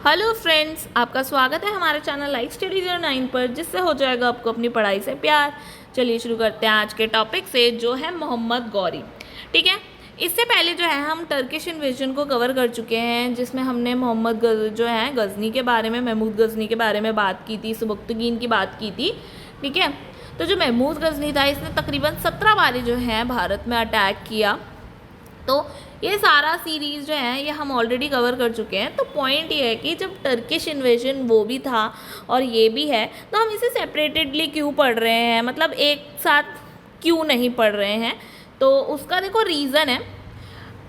Hello friends, आपका स्वागत है हमारे चैनल लाइफ स्टडी 09 पर, जिससे हो जाएगा आपको अपनी पढ़ाई से प्यार। चलिए शुरू करते हैं आज के टॉपिक से, जो है मोहम्मद गौरी। ठीक है, इससे पहले जो है हम टर्किश इन्वेजन को कवर कर चुके हैं, जिसमें हमने मोहम्मद जो है गजनी के बारे में, महमूद गजनी के बारे में बात की थी, सुबक्तगीन की बात की थी। ठीक है, तो जो महमूद गजनी था, इसने तकरीबन 17 बारी जो है भारत में अटैक किया। तो ये सारा सीरीज़ जो है ये हम ऑलरेडी कवर कर चुके हैं। तो पॉइंट ये है कि जब टर्किश इन्वेजन वो भी था और ये भी है, तो हम इसे सेपरेटेडली क्यों पढ़ रहे हैं, मतलब एक साथ क्यों नहीं पढ़ रहे हैं। तो उसका देखो रीज़न है,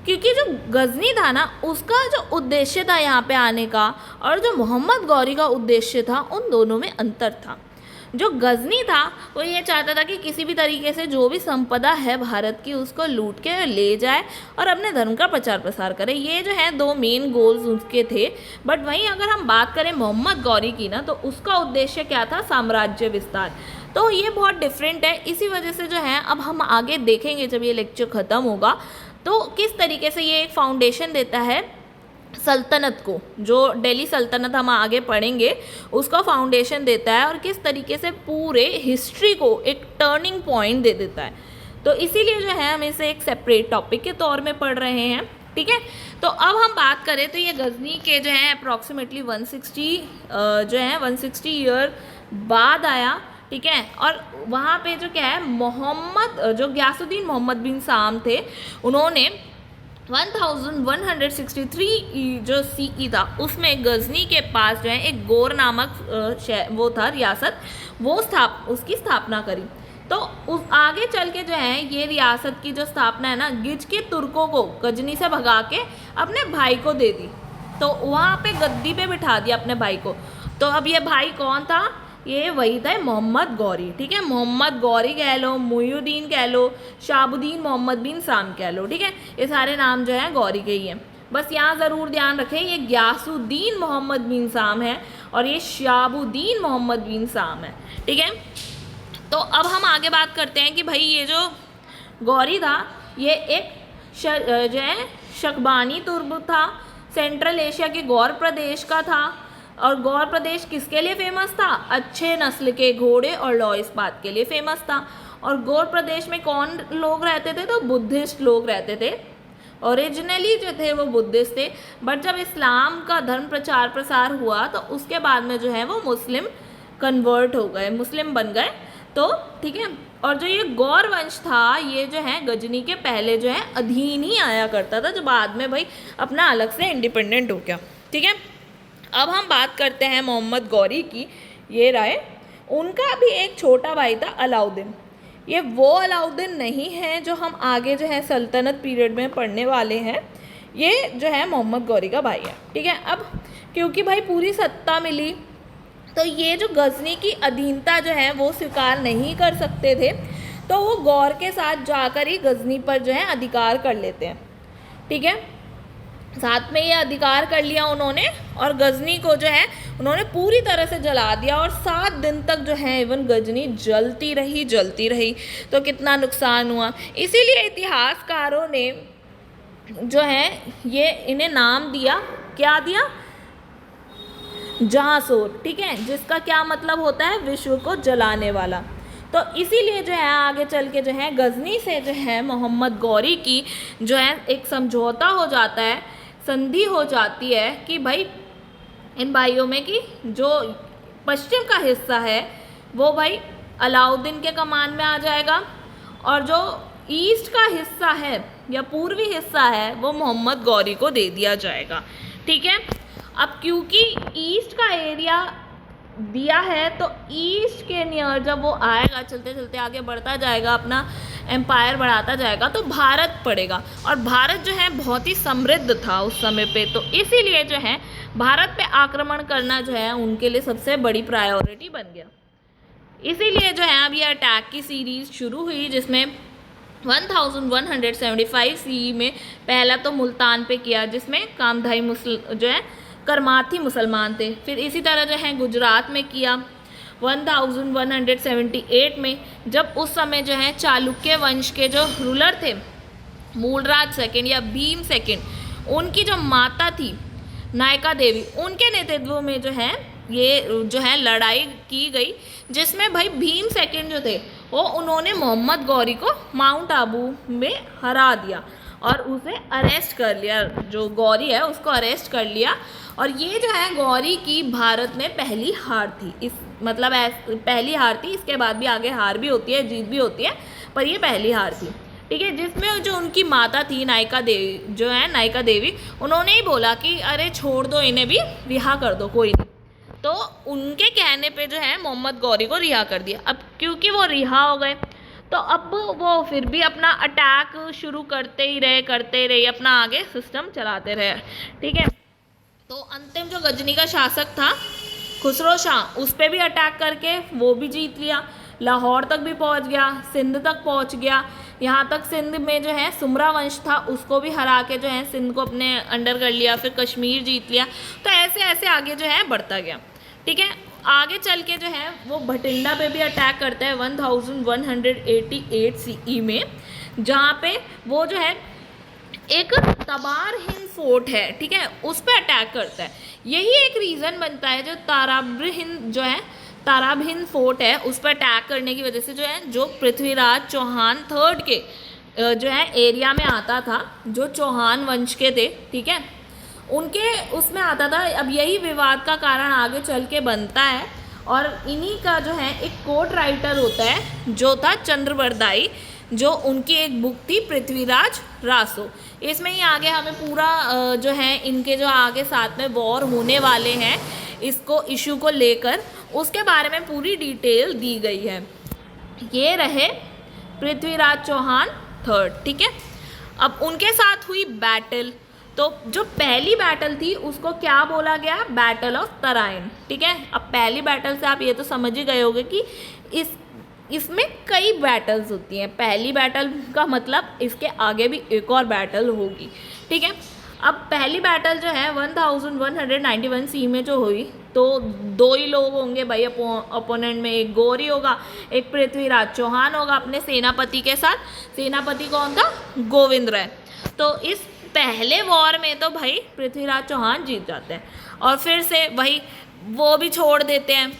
क्योंकि जो गजनी था ना, उसका जो उद्देश्य था यहाँ पे आने का और जो मोहम्मद गौरी का उद्देश्य था, उन दोनों में अंतर था। जो गजनी था वो ये चाहता था कि किसी भी तरीके से जो भी संपदा है भारत की, उसको लूट के ले जाए और अपने धर्म का प्रचार प्रसार करे। ये जो है दो मेन गोल्स उसके थे। बट वहीं अगर हम बात करें मोहम्मद गौरी की ना, तो उसका उद्देश्य क्या था? साम्राज्य विस्तार। तो ये बहुत डिफरेंट है। इसी वजह से जो है अब हम आगे देखेंगे जब ये लेक्चर ख़त्म होगा, तो किस तरीके से ये एक फाउंडेशन देता है सल्तनत को। जो दिल्ली सल्तनत हम आगे पढ़ेंगे, उसका फाउंडेशन देता है और किस तरीके से पूरे हिस्ट्री को एक टर्निंग पॉइंट दे देता है। तो इसीलिए जो है हम इसे एक सेपरेट टॉपिक के तौर में पढ़ रहे हैं। ठीक है, तो अब हम बात करें तो ये गजनी के जो है अप्रॉक्सीमेटली 160 ईयर बाद आया। ठीक है, और वहाँ पे जो क्या है, जो गयासुद्दीन मोहम्मद बिन साम थे, उन्होंने 1163 जो सीई था, उसमें गजनी के पास जो है एक गोर नामक वो था रियासत, उसकी स्थापना करी। तो उस आगे चल के जो है ये रियासत की जो स्थापना है ना, गिज के तुर्कों को गजनी से भगा के अपने भाई को दे दी। तो वहाँ पे गद्दी पे बिठा दिया अपने भाई को। तो अब ये भाई कौन था? ये वही था मोहम्मद गौरी। ठीक है, मोहम्मद गौरी कह लो, मुइनुद्दीन कह लो, शाहबुद्दीन मोहम्मद बिन साम कह लो। ठीक है, ये सारे नाम जो है गौरी के ही हैं। बस यहाँ ज़रूर ध्यान रखें, ये गयासुद्दीन मोहम्मद बिन साम है और ये शाहबुद्दीन मोहम्मद बिन साम है। ठीक है, तो अब हम आगे बात करते हैं कि भाई ये जो गौरी था, ये एक जो है शकबानी तुर्क था, सेंट्रल एशिया के गौर प्रदेश का था। और गौर प्रदेश किसके लिए फेमस था? अच्छे नस्ल के घोड़े और लौ इस्पात के लिए फेमस था। और गौर प्रदेश में कौन लोग रहते थे? तो बुद्धिस्ट लोग रहते थे। ओरिजिनली जो थे वो बुद्धिस्ट थे, बट जब इस्लाम का धर्म प्रचार प्रसार हुआ तो उसके बाद में जो है वो मुस्लिम कन्वर्ट हो गए, मुस्लिम बन गए। तो ठीक है, और जो ये गौर वंश था, ये जो है गजनी के पहले जो है अधीन ही आया करता था, जो बाद में भाई अपना अलग से इंडिपेंडेंट हो गया। ठीक है, अब हम बात करते हैं मोहम्मद गौरी की। ये रहे, उनका भी एक छोटा भाई था अलाउद्दीन। ये वो अलाउद्दीन नहीं है जो हम आगे जो है सल्तनत पीरियड में पढ़ने वाले हैं। ये जो है मोहम्मद गौरी का भाई है। ठीक है, अब क्योंकि भाई पूरी सत्ता मिली, तो ये जो गजनी की अधीनता जो है वो स्वीकार नहीं कर सकते थे, तो वो गौर के साथ जाकर ही गजनी पर जो है अधिकार कर लेते हैं। ठीक है, साथ में ये अधिकार कर लिया उन्होंने, और गजनी को जो है उन्होंने पूरी तरह से जला दिया। और 7 दिन तक जो है इवन गजनी जलती रही। तो कितना नुकसान हुआ। इसीलिए इतिहासकारों ने जो है ये इन्हें नाम दिया, क्या दिया? जहांसोर। ठीक है, जिसका क्या मतलब होता है? विश्व को जलाने वाला। तो इसीलिए जो है आगे चल के जो है गजनी से जो है मोहम्मद गौरी की जो है एक समझौता हो जाता है, संधि हो जाती है कि भाई इन भाइयों में कि जो पश्चिम का हिस्सा है वो भाई अलाउद्दीन के कमान में आ जाएगा, और जो ईस्ट का हिस्सा है या पूर्वी हिस्सा है वो मोहम्मद गौरी को दे दिया जाएगा। ठीक है, अब क्योंकि ईस्ट का एरिया दिया है, तो ईस्ट के नियर जब वो आएगा, चलते चलते आगे बढ़ता जाएगा, अपना एम्पायर बढ़ाता जाएगा, तो भारत पड़ेगा। और भारत जो है बहुत ही समृद्ध था उस समय पे, तो इसीलिए जो है भारत पे आक्रमण करना जो है उनके लिए सबसे बड़ी प्रायोरिटी बन गया। इसीलिए जो है अब ये अटैक की सीरीज़ शुरू हुई, जिसमें 1175 सीई में पहला तो मुल्तान पे किया, जिसमें कामधाई जो है करमाथी मुसलमान थे। फिर इसी तरह जो है गुजरात में किया 1178 में, जब उस समय जो है चालुक्य वंश के जो रूलर थे, मूलराज सेकंड या भीम सेकंड, उनकी जो माता थी नायका देवी, उनके नेतृत्व में जो है ये जो है लड़ाई की गई, जिसमें भाई भीम सेकंड जो थे वो उन्होंने मोहम्मद गौरी को माउंट आबू में हरा दिया और उसे अरेस्ट कर लिया। जो गौरी है उसको अरेस्ट कर लिया। और ये जो है गौरी की भारत में पहली हार थी। इस मतलब पहली हार थी, इसके बाद भी आगे हार भी होती है, जीत भी होती है, पर ये पहली हार थी। ठीक है, जिसमें जो उनकी माता थी नायका देवी, जो है नायका देवी, उन्होंने ही बोला कि अरे छोड़ दो इन्हें, भी रिहा कर दो, कोई नहीं। तो उनके कहने पे जो है मोहम्मद गौरी को रिहा कर दिया। अब क्योंकि वो रिहा हो गए तो अब वो फिर भी अपना अटैक शुरू करते ही रहे, अपना आगे सिस्टम चलाते रहे। ठीक है, तो अंतिम जो गजनी का शासक था खुसरो शाह, उस पर भी अटैक करके वो भी जीत लिया, लाहौर तक भी पहुंच गया, सिंध तक पहुंच गया। यहाँ तक सिंध में जो है सुमरा वंश था, उसको भी हरा के जो है सिंध को अपने अंडर कर लिया, फिर कश्मीर जीत लिया। तो ऐसे ऐसे आगे जो है बढ़ता गया। ठीक है, आगे चल के जो है वो भटिंडा पे भी अटैक करता है 1188 CE में, जहाँ पे वो जो है एक तबार हिंद फोर्ट है, ठीक है, उस पर अटैक करता है। यही एक रीज़न बनता है जो ताराब हिंद फोर्ट है, उस पर अटैक करने की वजह से जो है, जो पृथ्वीराज चौहान थर्ड के जो है एरिया में आता था, जो चौहान वंश के थे, ठीक है, उनके उसमें आता था। अब यही विवाद का कारण आगे चल के बनता है। और इन्हीं का जो है एक कोर्ट राइटर होता है जो था चंद्रबरदाई, जो उनकी एक बुक थी पृथ्वीराज रासो। इसमें ही आगे हमें पूरा जो है इनके जो आगे साथ में वॉर होने वाले हैं इसको इशू को लेकर, उसके बारे में पूरी डिटेल दी गई है। ये रहे पृथ्वीराज चौहान थर्ड। ठीक है, अब उनके साथ हुई बैटल। तो जो पहली बैटल थी उसको क्या बोला गया? Battle of Tarain. ठीक है, अब पहली बैटल से आप ये तो समझ ही गए होंगे कि इसमें कई बैटल्स होती हैं। पहली बैटल का मतलब इसके आगे भी एक और बैटल होगी। ठीक है, अब पहली बैटल जो है 1191 CE में जो हुई, तो दो ही लोग होंगे भाई अपोनेंट में, एक गौरी होगा, एक पृथ्वीराज चौहान होगा अपने सेनापति के साथ। सेनापति कौन था? गोविंद राय। तो इस पहले वॉर में तो भाई पृथ्वीराज चौहान जीत जाते हैं और फिर से भाई वो भी छोड़ देते हैं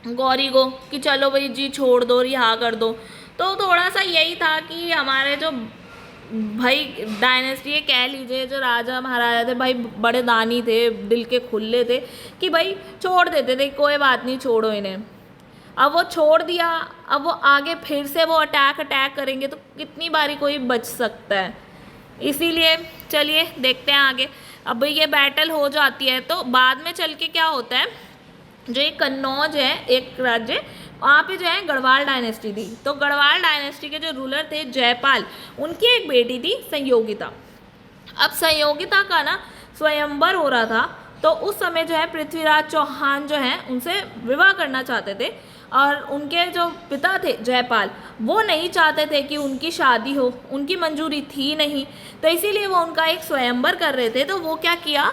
गौरी को कि चलो भाई जी छोड़ दो, रिहा कर दो। तो थोड़ा सा यही था कि हमारे जो भाई डायनेस्टी कह लीजिए, जो राजा महाराजा थे भाई बड़े दानी थे, दिल के खुले थे कि भाई छोड़ देते थे, कोई बात नहीं छोड़ो इन्हें। अब वो छोड़ दिया, अब वो आगे फिर से वो अटैक करेंगे तो कितनी बारी कोई बच सकता है। इसीलिए चलिए देखते हैं आगे। अब ये बैटल हो जाती है तो बाद में चल के क्या होता है, जो ये कन्नौज है एक राज्य, वहाँ पे जो है गढ़वाल डायनेस्टी थी। तो गढ़वाल डायनेस्टी के जो रूलर थे जयपाल, उनकी एक बेटी थी संयोगिता। अब संयोगिता का ना स्वयंवर हो रहा था, तो उस समय जो है पृथ्वीराज चौहान जो है उनसे विवाह करना चाहते थे और उनके जो पिता थे जयपाल, वो नहीं चाहते थे कि उनकी शादी हो, उनकी मंजूरी थी नहीं। तो इसीलिए वो उनका एक स्वयंवर कर रहे थे। तो वो क्या किया,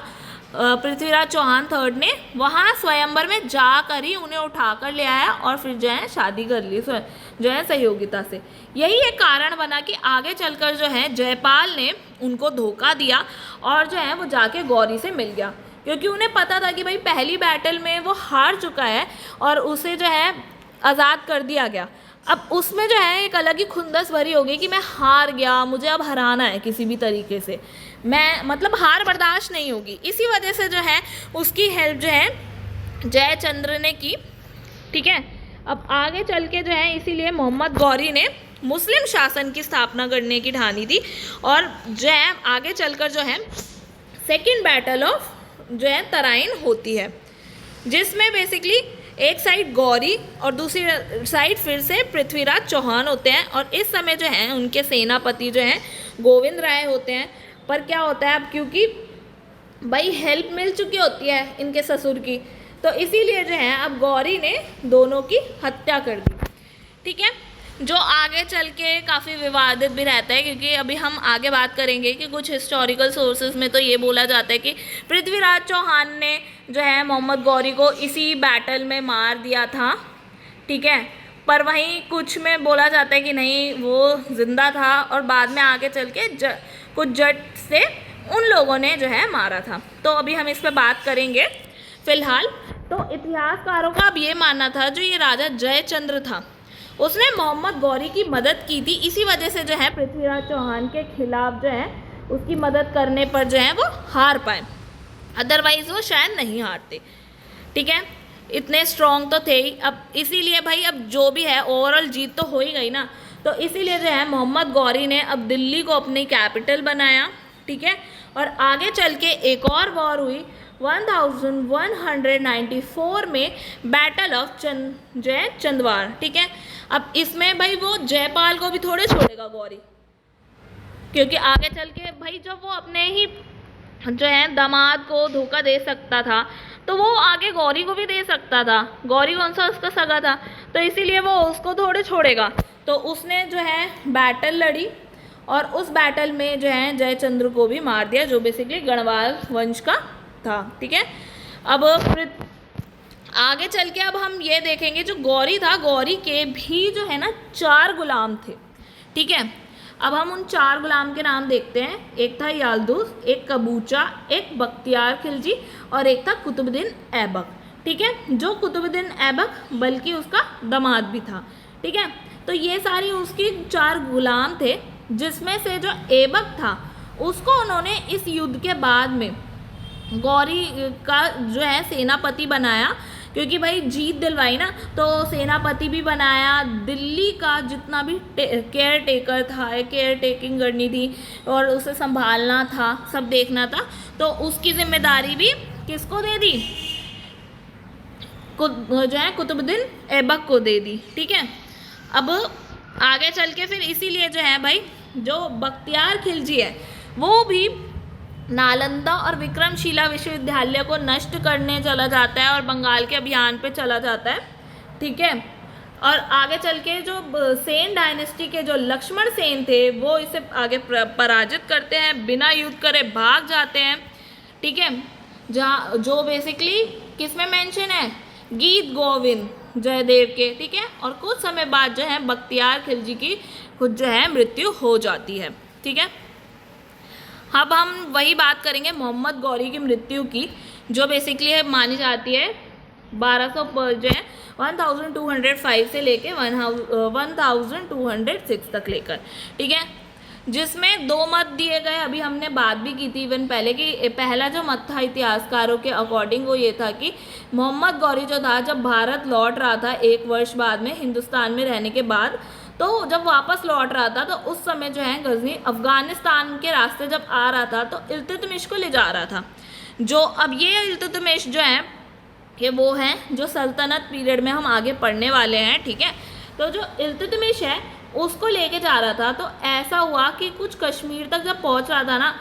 पृथ्वीराज चौहान थर्ड ने वहाँ स्वयंवर में जाकर ही उन्हें उठाकर ले आया और फिर जो है शादी कर ली जो है सहयोगिता से। यही एक कारण बना कि आगे चलकर जो है जयपाल ने उनको धोखा दिया और जो है वो जाके गौरी से मिल गया, क्योंकि उन्हें पता था कि भाई पहली बैटल में वो हार चुका है और उसे जो है आज़ाद कर दिया गया। अब उसमें जो है एक अलग ही खुंदस भरी होगी कि मैं हार गया, मुझे अब हराना है किसी भी तरीके से, मैं मतलब हार बर्दाश्त नहीं होगी। इसी वजह से जो है उसकी हेल्प जो है जयचंद्र ने की। ठीक है, अब आगे चल के जो है इसीलिए मोहम्मद गौरी ने मुस्लिम शासन की स्थापना करने की ठानी थी। और जो है आगे चलकर जो है सेकेंड बैटल ऑफ जो है तराइन होती है, जिसमें बेसिकली एक साइड गौरी और दूसरी साइड फिर से पृथ्वीराज चौहान होते हैं। और इस समय जो है उनके सेनापति जो हैं गोविंद राय होते हैं। पर क्या होता है, अब क्योंकि भाई हेल्प मिल चुकी होती है इनके ससुर की, तो इसीलिए जो है अब गौरी ने दोनों की हत्या कर दी। ठीक है, जो आगे चल के काफ़ी विवादित भी रहता है, क्योंकि अभी हम आगे बात करेंगे कि कुछ हिस्टोरिकल सोर्सेज में तो ये बोला जाता है कि पृथ्वीराज चौहान ने जो है मोहम्मद गौरी को इसी बैटल में मार दिया था। ठीक है, पर वहीं कुछ में बोला जाता है कि नहीं वो जिंदा था और बाद में आगे चल के कुछ जट से उन लोगों ने जो है मारा था। तो अभी हम इस पर बात करेंगे फिलहाल। तो इतिहासकारों का अब ये मानना था जो ये राजा जयचंद्र था उसने मोहम्मद गौरी की मदद की थी, इसी वजह से जो है पृथ्वीराज चौहान के खिलाफ जो है उसकी मदद करने पर जो है वो हार पाए, अदरवाइज वो शायद नहीं हारते। ठीक है, इतने स्ट्रॉन्ग तो थे ही। अब इसीलिए भाई अब जो भी है ओवरऑल जीत तो हो ही गई ना, तो इसीलिए जो है मोहम्मद गौरी ने अब दिल्ली को अपनी कैपिटल बनाया। ठीक है, और आगे चल के एक और वॉर हुई 1194 में, बैटल ऑफ चंदवार। ठीक है, अब इसमें भाई वो जयपाल को भी थोड़े छोड़ेगा गौरी, क्योंकि आगे चल के भाई जब वो अपने ही जो है दामाद को धोखा दे सकता था तो वो आगे गौरी को भी दे सकता था। गौरी कौन सा उसका सगा था, तो इसीलिए वो उसको थोड़े छोड़ेगा। तो उसने जो है बैटल लड़ी और उस बैटल में जो है जयचंद्र को भी मार दिया, जो बेसिकली गढ़वाल वंश का था। ठीक है, अब आगे चल के अब हम ये देखेंगे जो गौरी था, गौरी के भी जो है ना 4 गुलाम थे। ठीक है, अब हम उन 4 गुलाम के नाम देखते हैं। एक था याल्दुस, एक कबूचा, एक बख्तियार खिलजी और एक था कुतुबुद्दीन ऐबक। ठीक है, जो कुतुबुद्दीन ऐबक बल्कि उसका दामाद भी था। ठीक है, तो ये सारी उसकी 4 गुलाम थे, जिसमें से जो ऐबक था उसको उन्होंने इस युद्ध के बाद में गौरी का जो है सेनापति बनाया, क्योंकि भाई जीत दिलवाई ना, तो सेनापति भी बनाया। दिल्ली का जितना भी केयर टेकर था, केयर टेकिंग करनी थी और उसे संभालना था, सब देखना था, तो उसकी जिम्मेदारी भी किसको दे दी, जो है कुतुबुद्दीन ऐबक को दे दी। ठीक है, अब आगे चल के फिर इसीलिए जो है भाई जो बख्तियार खिलजी है वो भी नालंदा और विक्रमशिला विश्वविद्यालय को नष्ट करने चला जाता है और बंगाल के अभियान पे चला जाता है। ठीक है, और आगे चल के जो सेन डायनेस्टी के जो लक्ष्मण सेन थे वो इसे आगे पराजित करते हैं, बिना युद्ध करे भाग जाते हैं। ठीक है, जहाँ जो बेसिकली किस में मेंशन है, गीत गोविंद जयदेव के। ठीक है, और कुछ समय बाद जो है बख्तियार खिलजी की खुद जो है मृत्यु हो जाती है। ठीक है, अब हम वही बात करेंगे मोहम्मद गौरी की मृत्यु की, जो बेसिकली मानी जाती है 1200 जो है 1205 से लेके 1206 तक लेकर। ठीक है, जिसमें 2 मत दिए गए, अभी हमने बात भी की थी इवन पहले कि पहला जो मत था इतिहासकारों के अकॉर्डिंग वो ये था कि मोहम्मद गौरी जो था जब भारत लौट रहा था 1 वर्ष बाद में हिंदुस्तान में रहने के बाद, तो जब वापस लौट रहा था तो उस समय जो है गजनी अफ़गानिस्तान के रास्ते जब आ रहा था तो इल्तुतमिश को ले जा रहा था। जो अब ये इल्तुतमिश जो है कि वो हैं जो सल्तनत पीरियड में हम आगे पढ़ने वाले हैं। ठीक है, तो जो इल्तुतमिश है उसको लेके जा रहा था, तो ऐसा हुआ कि कुछ कश्मीर तक जब पहुंच रहा था ना,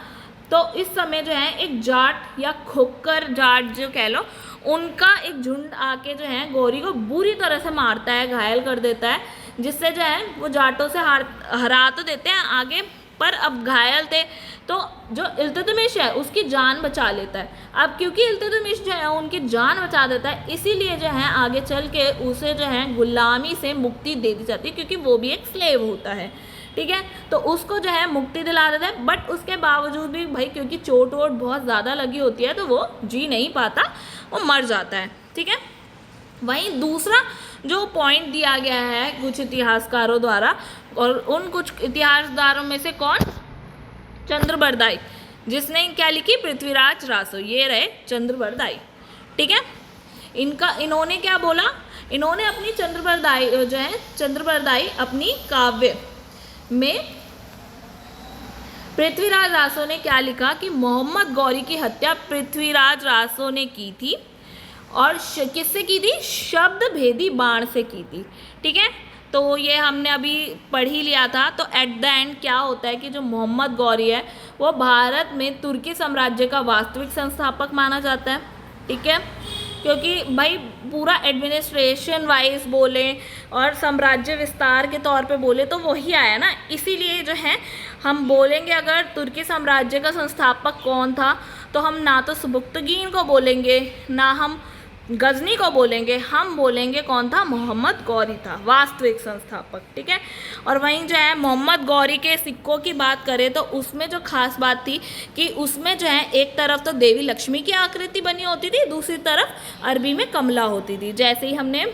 तो इस समय जो है एक जाट या खोकर जाट जो कह लो, उनका एक झुंड आके जो है गौरी को बुरी तरह से मारता है, घायल कर देता है, जिससे जो है वो जाटों से हरा तो देते हैं आगे, पर अब घायल थे तो जो इल्तुतमिश है उसकी जान बचा लेता है। अब क्योंकि इल्तुतमिश जो है उनकी जान बचा देता है, इसीलिए जो है आगे चल के उसे जो है गुलामी से मुक्ति दे दी जाती है, क्योंकि वो भी एक स्लेव होता है। ठीक है, तो उसको जो है मुक्ति दिला देता है, बट उसके बावजूद भी भाई क्योंकि चोट वोट बहुत ज़्यादा लगी होती है तो वो जी नहीं पाता, वो मर जाता है। ठीक है, वहीं दूसरा जो पॉइंट दिया गया है कुछ इतिहासकारों द्वारा, और उन कुछ इतिहासकारों में से कौन, चंद्रबरदाई, जिसने क्या लिखी, पृथ्वीराज रासो, ये रहे चंद्रबरदाई। ठीक है, इन्होंने क्या बोला, इन्होंने अपनी चंद्रबरदाई अपनी काव्य में पृथ्वीराज रासो ने क्या लिखा कि मोहम्मद गौरी की हत्या पृथ्वीराज रासो ने की थी और किससे की थी, शब्द भेदी बाण से की थी। ठीक है, तो ये हमने अभी पढ़ ही लिया था। तो एट द एंड क्या होता है कि जो मोहम्मद गौरी है वो भारत में तुर्की साम्राज्य का वास्तविक संस्थापक माना जाता है। ठीक है, क्योंकि भाई पूरा एडमिनिस्ट्रेशन वाइज बोले और साम्राज्य विस्तार के तौर पे बोले तो वही आया ना, इसीलिए जो है हम बोलेंगे अगर तुर्की साम्राज्य का संस्थापक कौन था तो हम ना तो सुबुक्तगीन को बोलेंगे, ना हम गजनी को बोलेंगे, हम बोलेंगे कौन था, मोहम्मद गौरी था वास्तविक संस्थापक, ठीक है। और वहीं जो है मोहम्मद गौरी के सिक्कों की बात करें तो उसमें जो खास बात थी कि उसमें जो है एक तरफ तो देवी लक्ष्मी की आकृति बनी होती थी, दूसरी तरफ अरबी में कमला होती थी। जैसे ही हमने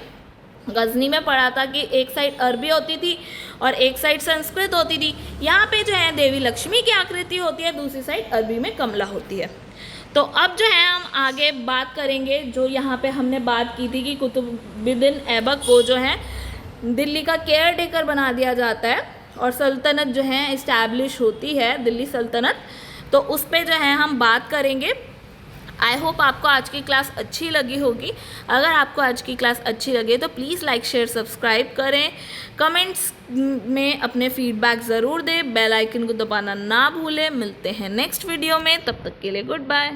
गजनी में पढ़ा था कि एक साइड अरबी होती थी और एक साइड संस्कृत होती थी, यहाँ पे जो है देवी लक्ष्मी की आकृति होती है, दूसरी साइड अरबी में कमला होती है। तो अब जो है हम आगे बात करेंगे, जो यहाँ पे हमने बात की थी कि कुतुबुद्दीन ऐबक को जो है दिल्ली का केयर टेकर बना दिया जाता है और सल्तनत जो है इस्टेब्लिश होती है, दिल्ली सल्तनत। तो उस पर जो है हम बात करेंगे। आई होप आपको आज की क्लास अच्छी लगी होगी। अगर आपको आज की क्लास अच्छी लगे तो प्लीज़ लाइक शेयर सब्सक्राइब करें, कमेंट्स में अपने फीडबैक ज़रूर दें, बेल आइकन को दबाना ना भूलें। मिलते हैं नेक्स्ट वीडियो में, तब तक के लिए गुड बाय।